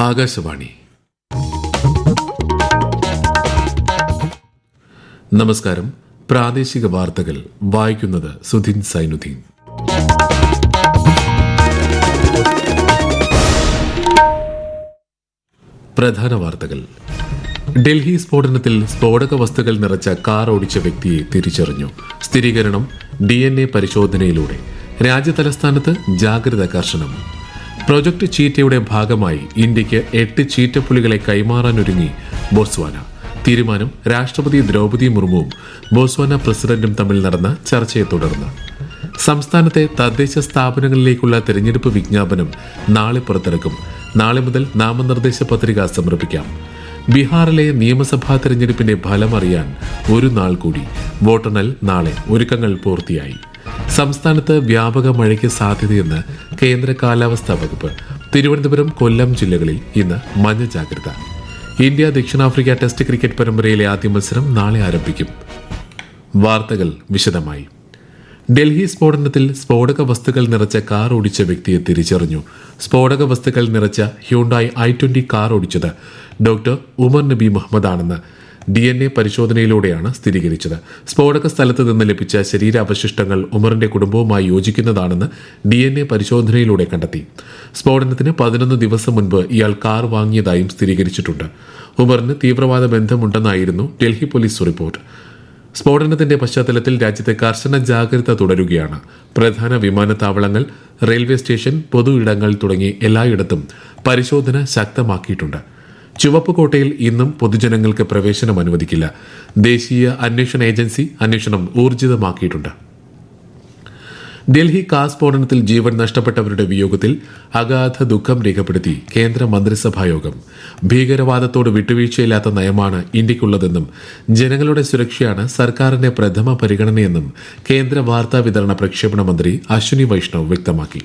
ആകാശവാണി. നമസ്കാരം. പ്രാദേശിക വാർത്തകൾ വായിക്കുന്നത് സുധിൻ സൈനുദ്ദീൻ. പ്രധാന വാർത്തകൾ. ഡൽഹി സ്ഫോടനത്തിൽ സ്ഫോടക വസ്തുക്കൾ നിറച്ച കാർ ഓടിച്ച വ്യക്തിയെ തിരിച്ചറിഞ്ഞു. സ്ഥിരീകരണം DNA പരിശോധനയിലൂടെ. രാജ്യതലസ്ഥാനത്ത് ജാഗ്രത കർശനം. പ്രൊജക്ട് ചീറ്റയുടെ ഭാഗമായി ഇന്ത്യയ്ക്ക് 8 ചീറ്റപ്പുലികളെ കൈമാറാനൊരുങ്ങി ബോട്സ്വാന. തീരുമാനം രാഷ്ട്രപതി ദ്രൗപദി മുർമുവും ബോട്സ്വാന പ്രസിഡന്റും തമ്മിൽ നടന്ന ചർച്ചയെ തുടർന്ന്. സംസ്ഥാനത്തെ തദ്ദേശ സ്ഥാപനങ്ങളിലേക്കുള്ള തെരഞ്ഞെടുപ്പ് വിജ്ഞാപനം നാളെ പുറത്തിറക്കും. നാളെ മുതൽ നാമനിർദ്ദേശ പത്രിക സമർപ്പിക്കാം. ബീഹാറിലെ നിയമസഭാ തെരഞ്ഞെടുപ്പിന്റെ ഫലം അറിയാൻ ഒരു നാൾ കൂടി. വോട്ടെണ്ണൽ നാളെ. ഒരുക്കങ്ങൾ പൂർത്തിയായി. സംസ്ഥാനത്ത് വ്യാപക മഴയ്ക്ക് സാധ്യതയെന്ന് കേന്ദ്ര കാലാവസ്ഥാ വകുപ്പ്. തിരുവനന്തപുരം, കൊല്ലം ജില്ലകളിൽ ഇന്ന് മഞ്ഞ ജാഗ്രത. ഇന്ത്യ ദക്ഷിണാഫ്രിക്ക ടെസ്റ്റ് ക്രിക്കറ്റ് പരമ്പരയിലെ ആദ്യ മത്സരം നാളെ ആരംഭിക്കും. വാർത്തകൾ വിശദമായി. ഡൽഹി സ്ഫോടനത്തിൽ സ്ഫോടക വസ്തുക്കൾ നിറച്ച കാർ ഓടിച്ച വ്യക്തിയെ തിരിച്ചറിഞ്ഞു. സ്ഫോടക വസ്തുക്കൾ നിറച്ച ഹ്യുണ്ടായി i20 കാർ ഓടിച്ചത് ഡോക്ടർ ഉമർ നബി മുഹമ്മദ് ആണെന്ന് DNA പരിശോധനയിലൂടെയാണ് സ്ഥിരീകരിച്ചത്. സ്ഫോടക സ്ഥലത്ത് നിന്ന് ലഭിച്ച ശരീരാവശിഷ്ടങ്ങൾ ഉമറിന്റെ കുടുംബവുമായി യോജിക്കുന്നതാണെന്ന് DNA പരിശോധനയിലൂടെ കണ്ടെത്തി. സ്ഫോടനത്തിന് 11 ദിവസം മുൻപ് ഇയാൾ കാർ വാങ്ങിയതായും സ്ഥിരീകരിച്ചിട്ടുണ്ട്. ഉമറിന് തീവ്രവാദ ബന്ധമുണ്ടെന്നായിരുന്നു ഡൽഹി പോലീസ് റിപ്പോർട്ട്. സ്ഫോടനത്തിന്റെ പശ്ചാത്തലത്തിൽ രാജ്യത്തെ കർശന ജാഗ്രത തുടരുകയാണ്. പ്രധാന വിമാനത്താവളങ്ങൾ, റെയിൽവേ സ്റ്റേഷൻ, പൊതു ഇടങ്ങൾ തുടങ്ങി എല്ലായിടത്തും പരിശോധന ശക്തമാക്കിയിട്ടുണ്ട്. ചുവപ്പ് കോട്ടയിൽ ഇന്നും പൊതുജനങ്ങൾക്ക് പ്രവേശനം അനുവദിക്കില്ല. ദേശീയ അന്വേഷണ ഏജൻസി അന്വേഷണം ഊർജിതമാക്കിയിട്ടുണ്ട്. ഡൽഹി കാർ സ്ഫോടനത്തിൽ ജീവൻ നഷ്ടപ്പെട്ടവരുടെ വിയോഗത്തിൽ അഗാധ ദുഃഖം രേഖപ്പെടുത്തി കേന്ദ്ര മന്ത്രിസഭായോഗം. ഭീകരവാദത്തോട് വിട്ടുവീഴ്ചയില്ലാത്ത നയമാണ് ഇന്ത്യക്കുള്ളതെന്നും ജനങ്ങളുടെ സുരക്ഷയാണ് സർക്കാരിന്റെ പ്രഥമ പരിഗണനയെന്നും കേന്ദ്ര വാർത്താ വിതരണ പ്രക്ഷേപണ മന്ത്രി അശ്വിനി വൈഷ്ണവ് വ്യക്തമാക്കി.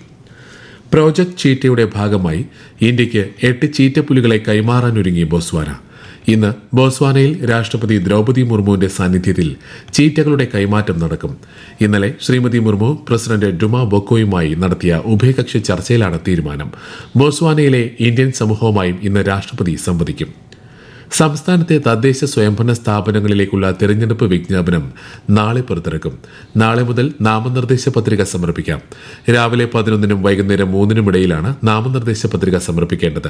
പ്രോജക്ട് ചീറ്റയുടെ ഭാഗമായി ഇന്ത്യയ്ക്ക് 8 ചീറ്റപ്പുലികളെ കൈമാറാനൊരുങ്ങി ബോട്സ്വാന. ഇന്ന് ബോട്സ്വാനയിൽ രാഷ്ട്രപതി ദ്രൗപദി മുർമുവിന്റെ സാന്നിധ്യത്തിൽ ചീറ്റകളുടെ കൈമാറ്റം നടക്കും. ഇന്നലെ ശ്രീമതി മുർമു പ്രസിഡന്റ് ഡുമ ബൊക്കോയുമായി നടത്തിയ ഉഭയകക്ഷി ചർച്ചയിലാണ് തീരുമാനം. ബോട്സ്വാനയിലെ ഇന്ത്യൻ സമൂഹവുമായും ഇന്ന് രാഷ്ട്രപതി സംവദിക്കും. സംസ്ഥാനത്തെ തദ്ദേശ സ്വയംഭരണ സ്ഥാപനങ്ങളിലേക്കുള്ള തെരഞ്ഞെടുപ്പ് വിജ്ഞാപനം നാളെ പുറത്തിറക്കും. നാളെ മുതൽ നാമനിർദ്ദേശ പത്രിക സമർപ്പിക്കാം. രാവിലെ 11-നും വൈകുന്നേരം 3-നും ഇടയിലാണ് നാമനിർദ്ദേശ പത്രിക സമർപ്പിക്കേണ്ടത്.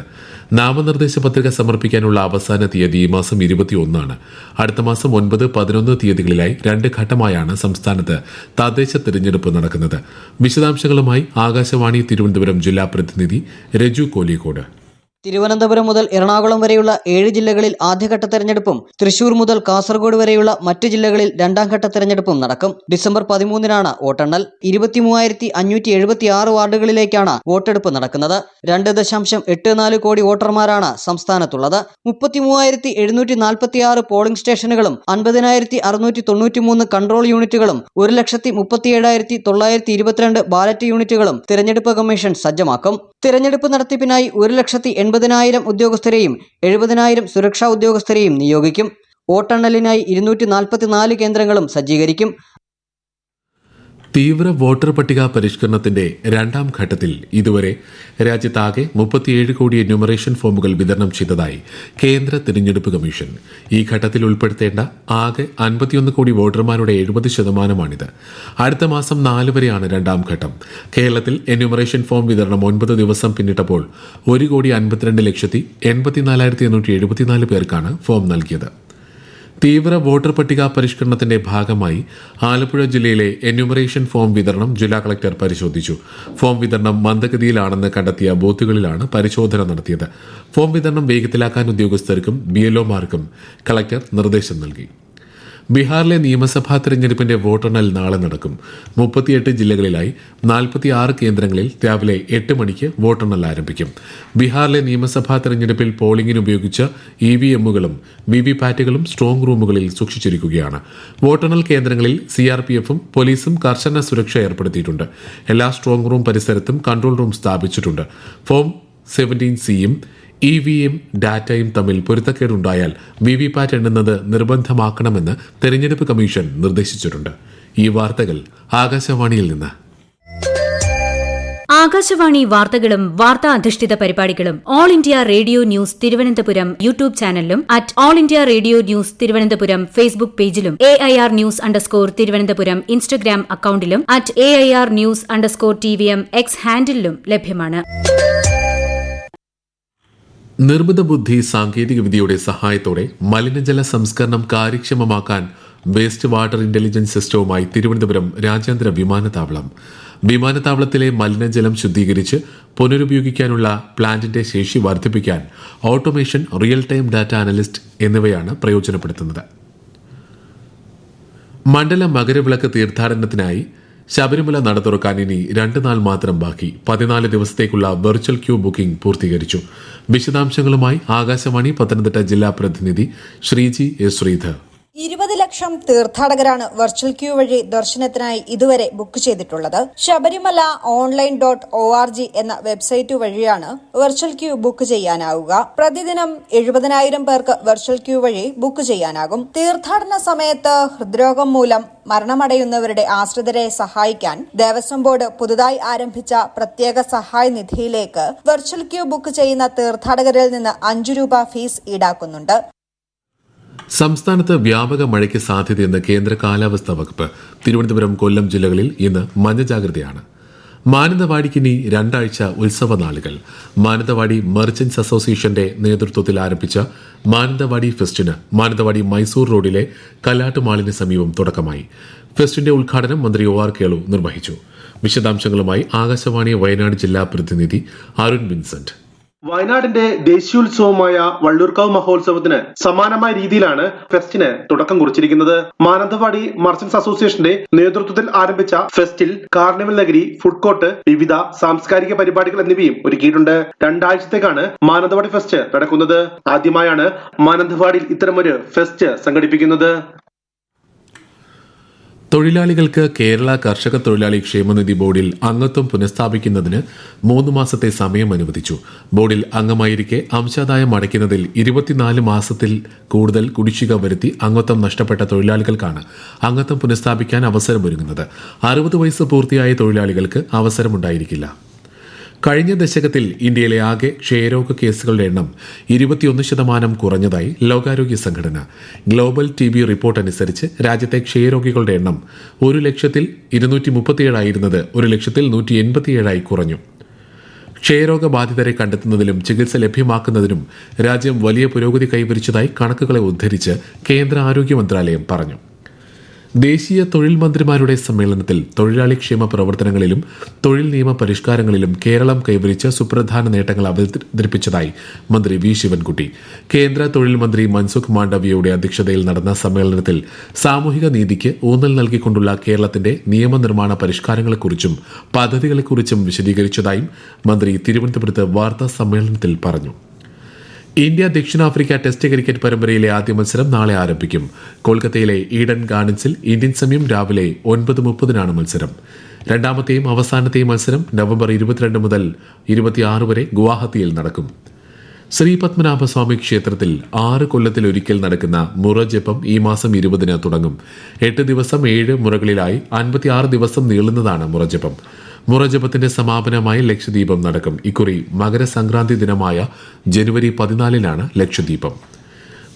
നാമനിർദ്ദേശ പത്രിക സമർപ്പിക്കാനുള്ള അവസാന തീയതി ഈ മാസം 21 അടുത്ത മാസം 9, 11 തീയതികളിലായി 2 ഘട്ടമായാണ് സംസ്ഥാനത്ത് തദ്ദേശ തെരഞ്ഞെടുപ്പ് നടക്കുന്നത്. വിശദാംശങ്ങളുമായി ആകാശവാണി തിരുവനന്തപുരം ജില്ലാ പ്രതിനിധി രജു കോലിക്കോട്. തിരുവനന്തപുരം മുതൽ എറണാകുളം വരെയുള്ള 7 ജില്ലകളിൽ ആദ്യഘട്ട തെരഞ്ഞെടുപ്പും തൃശൂർ മുതൽ കാസർഗോഡ് വരെയുള്ള മറ്റ് ജില്ലകളിൽ 2ാം ഘട്ട തെരഞ്ഞെടുപ്പും നടക്കും. ഡിസംബർ 13-നാണ് വോട്ടെണ്ണൽ. 23,576 വാർഡുകളിലേക്കാണ് വോട്ടെടുപ്പ് നടക്കുന്നത്. 2.84 കോടി വോട്ടർമാരാണ് സംസ്ഥാനത്തുള്ളത്. 33,746 പോളിംഗ് സ്റ്റേഷനുകളും 50,693 കൺട്രോൾ യൂണിറ്റുകളും 1,37,922 ബാലറ്റ് യൂണിറ്റുകളും തെരഞ്ഞെടുപ്പ് കമ്മീഷൻ സജ്ജമാക്കും. തെരഞ്ഞെടുപ്പ് നടത്തിപ്പിനായി 1,80,000 ഉദ്യോഗസ്ഥരെയും 70,000 സുരക്ഷാ ഉദ്യോഗസ്ഥരെയും നിയോഗിക്കും. വോട്ടെണ്ണലിനായി 244 കേന്ദ്രങ്ങളും സജ്ജീകരിക്കും. തീവ്ര വോട്ടർ പട്ടിക പരിഷ്കരണത്തിന്റെ 2ാം ഘട്ടത്തിൽ ഇതുവരെ രാജ്യത്താകെ 37 കോടി എന്യൂമറേഷൻ ഫോമുകൾ വിതരണം ചെയ്തതായി കേന്ദ്ര തിരഞ്ഞെടുപ്പ് കമ്മീഷൻ. ഈ ഘട്ടത്തിൽ ഉൾപ്പെടുത്തേണ്ട ആകെ 51 കോടി വോട്ടർമാരുടെ 70%. അടുത്ത മാസം 4 വരെയാണ് 2ാം ഘട്ടം. കേരളത്തിൽ എന്യൂമറേഷൻ ഫോം വിതരണം 9 ദിവസം പിന്നിട്ടപ്പോൾ 1,52,84,874 പേർക്കാണ് ഫോം നൽകിയത്. തീവ്ര വോട്ടർ പട്ടിക പരിഷ്കരണത്തിന്റെ ഭാഗമായി ആലപ്പുഴ ജില്ലയിലെ എന്യൂമറേഷൻ ഫോം വിതരണം ജില്ലാ കളക്ടർ പരിശോധിച്ചു. ഫോം വിതരണം മന്ദഗതിയിലാണെന്ന് കണ്ടെത്തിയ ബൂത്തുകളിലാണ് പരിശോധന നടത്തിയത്. ഫോം വിതരണം വേഗത്തിലാക്കാൻ ഉദ്യോഗസ്ഥർക്കും BLOമാർക്കും കളക്ടർ നിർദ്ദേശം നൽകി. ബീഹാറിലെ നിയമസഭാ തെരഞ്ഞെടുപ്പിന്റെ വോട്ടെണ്ണൽ നാളെ നടക്കും. 38 ജില്ലകളിലായി 46 കേന്ദ്രങ്ങളിൽ രാവിലെ 8 മണിക്ക് വോട്ടെണ്ണൽ ആരംഭിക്കും. ബീഹാറിലെ നിയമസഭാ തെരഞ്ഞെടുപ്പിൽ പോളിംഗിന് ഉപയോഗിച്ച EVMകളും VVPATകളും സ്ട്രോങ് റൂമുകളിൽ സൂക്ഷിച്ചിരിക്കുകയാണ്. വോട്ടെണ്ണൽ കേന്ദ്രങ്ങളിൽ CRPFും പോലീസും കർശന സുരക്ഷ ഏർപ്പെടുത്തിയിട്ടുണ്ട്. എല്ലാ സ്ട്രോങ് റൂം പരിസരത്തും കൺട്രോൾ റൂം സ്ഥാപിച്ചിട്ടുണ്ട്. ഫോം 17Cയും EVM ഡാറ്റയും തമ്മിൽ പൊരുത്തക്കേടുണ്ടായാൽ VVPAT എണ്ണുന്നത് നിർബന്ധമാക്കണമെന്ന് തെരഞ്ഞെടുപ്പ് കമ്മീഷൻ നിർദ്ദേശിച്ചിട്ടുണ്ട്. ഈ വാർത്തകൾ ആകാശവാണിയിൽ നിന്ന്. ആകാശവാണി വാർത്തകളും വാർത്താ അധിഷ്ഠിത പരിപാടികളും all India radio news Thiruvananthapuram YouTube ചാനലിലും at all India radio news Thiruvananthapuram Facebook പേജിലും AIR ന്യൂസ് _ തിരുവനന്തപുരം ഇൻസ്റ്റഗ്രാം അക്കൌണ്ടിലും at AIR news _ TVM X ഹാൻഡിലും ലഭ്യമാണ്. നിർമ്മിത ബുദ്ധി സാങ്കേതിക വിദ്യയുടെ സഹായത്തോടെ മലിനജല സംസ്കരണം കാര്യക്ഷമമാക്കാൻ വേസ്റ്റ് വാട്ടർ ഇന്റലിജൻസ് സിസ്റ്റവുമായി തിരുവനന്തപുരം രാജ്യാന്തര വിമാനത്താവളം. വിമാനത്താവളത്തിലെ മലിനജലം ശുദ്ധീകരിച്ച് പുനരുപയോഗിക്കാനുള്ള പ്ലാന്റിന്റെ ശേഷി വർദ്ധിപ്പിക്കാൻ automation, real time data analyst എന്നിവയാണ് പ്രയോജനപ്പെടുത്തുന്നത്. മണ്ഡല മകരവിളക്ക് തീർത്ഥാടനത്തിനായി ശബരിമല നട തുറക്കാൻ ഇനി 2 നാൾ മാത്രം ബാക്കി. 14 ദിവസത്തേക്കുള്ള വെർച്വൽ ക്യൂ ബുക്കിംഗ് പൂർത്തീകരിച്ചു. വിശദാംശങ്ങളുമായി ആകാശവാണി പത്തനംതിട്ട ജില്ലാ പ്രതിനിധി ശ്രീജി എസ് ശ്രീധർ. 20 ലക്ഷം തീർത്ഥാടകരാണ് വെർച്വൽ ക്യൂ വഴി ദർശനത്തിനായി ഇതുവരെ ബുക്ക് ചെയ്തിട്ടുള്ളത്. ശബരിമല online.org എന്ന വെബ്സൈറ്റ് വഴിയാണ് വെർച്വൽ ക്യൂ ബുക്ക് ചെയ്യാനാവുക. പ്രതിദിനം 70,000 പേർക്ക് വെർച്വൽ ക്യൂ വഴി ബുക്ക് ചെയ്യാനാകും. തീർത്ഥാടന സമയത്ത് ഹൃദ്രോഗം മൂലം മരണമടയുന്നവരുടെ ആശ്രിതരെ സഹായിക്കാൻ ദേവസ്വം ബോർഡ് പുതുതായി ആരംഭിച്ച പ്രത്യേക സഹായ നിധിയിലേക്ക് വെർച്വൽ ക്യൂ ബുക്ക് ചെയ്യുന്ന തീർത്ഥാടകരിൽ നിന്ന് 5 രൂപ ഫീസ് ഈടാക്കുന്നുണ്ട്. സംസ്ഥാനത്ത് വ്യാപക മഴയ്ക്ക് സാധ്യതയെന്ന് കേന്ദ്ര കാലാവസ്ഥാ വകുപ്പ്. തിരുവനന്തപുരം, കൊല്ലം ജില്ലകളിൽ ഇന്ന് മഞ്ഞ ജാഗ്രതയാണ്. മാനന്തവാടിക്ക് ഇനി 2 ആഴ്ച ഉത്സവ നാളുകൾ. മാനന്തവാടി മെർച്ചന്റ്സ് അസോസിയേഷന്റെ നേതൃത്വത്തിൽ ആരംഭിച്ച മാനന്തവാടി ഫെസ്റ്റിന് മാനന്തവാടി മൈസൂർ റോഡിലെ കല്ലാട്ട് മാളിന് സമീപം തുടക്കമായി. ഫെസ്റ്റിന്റെ ഉദ്ഘാടനം മന്ത്രി OR കേളു നിർവഹിച്ചു. വിശദാംശങ്ങളുമായി ആകാശവാണി വയനാട് ജില്ലാ പ്രതിനിധി അരുൺ വിൻസെന്റ്. വയനാടിന്റെ ദേശീയോത്സവമായ വള്ളൂർക്കാവ് മഹോത്സവത്തിന് സമാനമായ രീതിയിലാണ് ഫെസ്റ്റിന് തുടക്കം കുറിച്ചിരിക്കുന്നത്. മാനന്തവാടി മർച്ചന്റ്സ് അസോസിയേഷന്റെ നേതൃത്വത്തിൽ ആരംഭിച്ച ഫെസ്റ്റിൽ കാർണിവൽ നഗരി, ഫുഡ് കോർട്ട്, വിവിധ സാംസ്കാരിക പരിപാടികൾ എന്നിവയും ഒരുക്കിയിട്ടുണ്ട്. 2 ആഴ്ചത്തേക്കാണ് മാനന്തവാടി ഫെസ്റ്റ് നടക്കുന്നത്. ആദ്യമായാണ് മാനന്തവാടിയിൽ ഇത്തരമൊരു ഫെസ്റ്റ് സംഘടിപ്പിക്കുന്നത്. തൊഴിലാളികൾക്ക് കേരള കർഷക തൊഴിലാളി ക്ഷേമനിധി ബോർഡിൽ അംഗത്വം പുനഃസ്ഥാപിക്കുന്നതിന് 3 മാസത്തെ സമയം അനുവദിച്ചു. ബോർഡിൽ അംഗമായിരിക്കെ അംശാദായം അടയ്ക്കുന്നതിൽ 24 മാസത്തിൽ കൂടുതൽ കുടിശ്ശിക വരുത്തി അംഗത്വം നഷ്ടപ്പെട്ട തൊഴിലാളികൾക്കാണ് അംഗത്വം പുനഃസ്ഥാപിക്കാൻ അവസരമൊരുങ്ങുന്നത്. 60 വയസ്സ് പൂർത്തിയായ തൊഴിലാളികൾക്ക് അവസരമുണ്ടായിരിക്കില്ല. കഴിഞ്ഞ ദശകത്തിൽ ഇന്ത്യയിലെ ആകെ ക്ഷയരോഗ കേസുകളുടെ എണ്ണം 21% കുറഞ്ഞതായി ലോകാരോഗ്യ സംഘടന. ഗ്ലോബൽ TB റിപ്പോർട്ട് അനുസരിച്ച് രാജ്യത്തെ ക്ഷയരോഗികളുടെ എണ്ണം 1,237 ആയിരുന്നത് 1,187 കുറഞ്ഞു. ക്ഷയരോഗബാധിതരെ കണ്ടെത്തുന്നതിലും ചികിത്സ ലഭ്യമാക്കുന്നതിനും രാജ്യം വലിയ പുരോഗതി കൈവരിച്ചതായി കണക്കുകളെ ഉദ്ധരിച്ച് കേന്ദ്ര ആരോഗ്യ മന്ത്രാലയം പറഞ്ഞു. ദേശീയ തൊഴിൽ മന്ത്രിമാരുടെ സമ്മേളനത്തിൽ തൊഴിലാളി ക്ഷേമ പ്രവർത്തനങ്ങളിലും തൊഴിൽ നിയമ പരിഷ്കാരങ്ങളിലും കേരളം കൈവരിച്ച സുപ്രധാന നേട്ടങ്ങൾ അവതരിപ്പിച്ചതായി മന്ത്രി വി ശിവൻകുട്ടി. കേന്ദ്ര തൊഴിൽ മന്ത്രി മൻസുഖ് മാണ്ഡവ്യയുടെ അധ്യക്ഷതയിൽ നടന്ന സമ്മേളനത്തിൽ സാമൂഹിക നീതിക്ക് ഊന്നൽ നൽകിക്കൊണ്ടുള്ള കേരളത്തിന്റെ നിയമനിർമ്മാണ പരിഷ്കാരങ്ങളെക്കുറിച്ചും പദ്ധതികളെക്കുറിച്ചും വിശദീകരിച്ചതായും മന്ത്രി തിരുവനന്തപുരത്ത് വാർത്താ സമ്മേളനത്തിൽ പറഞ്ഞു. ഇന്ത്യ ദക്ഷിണാഫ്രിക്ക ടെസ്റ്റ് ക്രിക്കറ്റ് പരമ്പരയിലെ ആദ്യ മത്സരം നാളെ ആരംഭിക്കും. കൊൽക്കത്തയിലെ ഈഡൻ ഗാർഡൻസിൽ ഇന്ത്യൻ സമയം രാവിലെ 9:30 മത്സരം. രണ്ടാമത്തെയും അവസാനത്തെയും മത്സരം നവംബർ 22 മുതൽ 26 വരെ ഗുവാഹത്തിയിൽ നടക്കും. ശ്രീ പത്മനാഭസ്വാമി ക്ഷേത്രത്തിൽ 6 കൊല്ലത്തിലൊരിക്കൽ നടക്കുന്ന മുറജപം ഈ മാസം 20 തുടങ്ങും. 8 ദിവസം 7 മുറകളിലായി 56 ദിവസം നീളുന്നതാണ് മുറജപം. മുറജപത്തിന്റെ സമാപനമായി ലക്ഷദ്വീപം നടക്കും. ഇക്കുറി മകരസംക്രാന്തി ദിനമായ ജനുവരി 14 ലക്ഷദ്വീപം.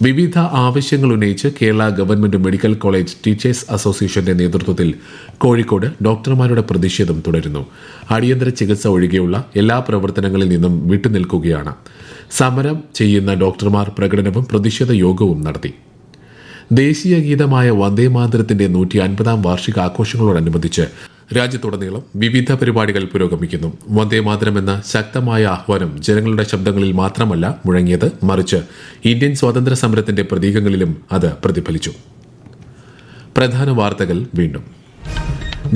വിവിധ ആവശ്യങ്ങൾ ഉന്നയിച്ച് Kerala government medical college teachers അസോസിയേഷന്റെ നേതൃത്വത്തിൽ കോഴിക്കോട് ഡോക്ടർമാരുടെ പ്രതിഷേധം തുടരുന്നു. അടിയന്തര ചികിത്സ ഒഴികെയുള്ള എല്ലാ പ്രവർത്തനങ്ങളിൽ നിന്നും വിട്ടുനിൽക്കുകയാണ്. സമരം ചെയ്യുന്ന ഡോക്ടർമാർ പ്രകടനവും പ്രതിഷേധ യോഗവും നടത്തി. ദേശീയ ഗീതമായ വന്ദേമാതരത്തിന്റെ 150ാം വാർഷികാഘോഷങ്ങളോടനുബന്ധിച്ച് രാജ്യത്തുടനീളം വിവിധ പരിപാടികൾ പുരോഗമിക്കുന്നു. വന്ദേമാതരം എന്ന ശക്തമായ ആഹ്വാനം ജനങ്ങളുടെ ശബ്ദങ്ങളിൽ മാത്രമല്ല മുഴങ്ങിയത്, മറിച്ച് ഇന്ത്യൻ സ്വാതന്ത്ര്യ സമരത്തിന്റെ പ്രതീകങ്ങളിലും അത് പ്രതിഫലിച്ചു. പ്രധാന വാർത്തകൾ വീണ്ടും.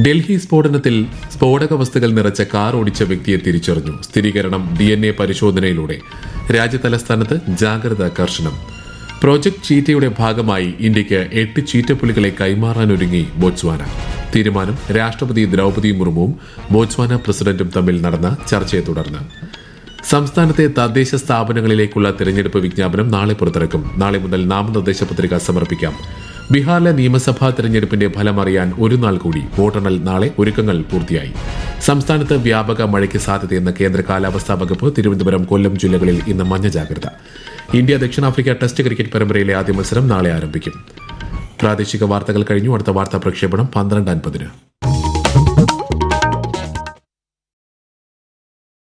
ഡൽഹി സ്ഫോടനത്തിൽ സ്ഫോടക വസ്തുക്കൾ നിറച്ച കാർ ഓടിച്ച വ്യക്തിയെ തിരിച്ചറിഞ്ഞു. സ്ഥിരീകരണം DNA പരിശോധനയിലൂടെ. രാജ്യതലസ്ഥാനത്ത് ജാഗ്രത കർശനം. പ്രോജക്ട് ചീറ്റയുടെ ഭാഗമായി ഇന്ത്യയ്ക്ക് 8 ചീറ്റപ്പുലികളെ കൈമാറാനൊരുങ്ങി ബോട്സ്വാന. തീരുമാനം രാഷ്ട്രപതി ദ്രൗപദി മുർമുവും ബോട്സ്വാന പ്രസിഡന്റും തമ്മിൽ നടന്ന ചർച്ചയെ തുടർന്ന്. സംസ്ഥാനത്തെ തദ്ദേശ സ്ഥാപനങ്ങളിലേക്കുള്ള തിരഞ്ഞെടുപ്പ് വിജ്ഞാപനം നാളെ പുറത്തിറക്കും. നാളെ മുതൽ നാമനിർദ്ദേശ പത്രിക സമർപ്പിക്കാം. ബീഹാറിലെ നിയമസഭാ തെരഞ്ഞെടുപ്പിന്റെ ഫലമറിയാൻ ഒരു നാൾ കൂടി. വോട്ടെണ്ണൽ നാളെ. ഒരുക്കങ്ങൾ പൂർത്തിയായി. സംസ്ഥാനത്ത് വ്യാപക മഴയ്ക്ക് സാധ്യതയെന്ന് കേന്ദ്ര കാലാവസ്ഥാ വകുപ്പ്. തിരുവനന്തപുരം, കൊല്ലം ജില്ലകളിൽ ഇന്ന് മഞ്ഞ ജാഗ്രത. ഇന്ത്യ ദക്ഷിണാഫ്രിക്ക ടെസ്റ്റ് ക്രിക്കറ്റ് പരമ്പരയിലെ ആദ്യ മത്സരം നാളെ ആരംഭിക്കും. പ്രാദേശിക വാർത്തകൾ കഴിഞ്ഞു. അടുത്ത വാർത്താ പ്രക്ഷേപണം 12:50.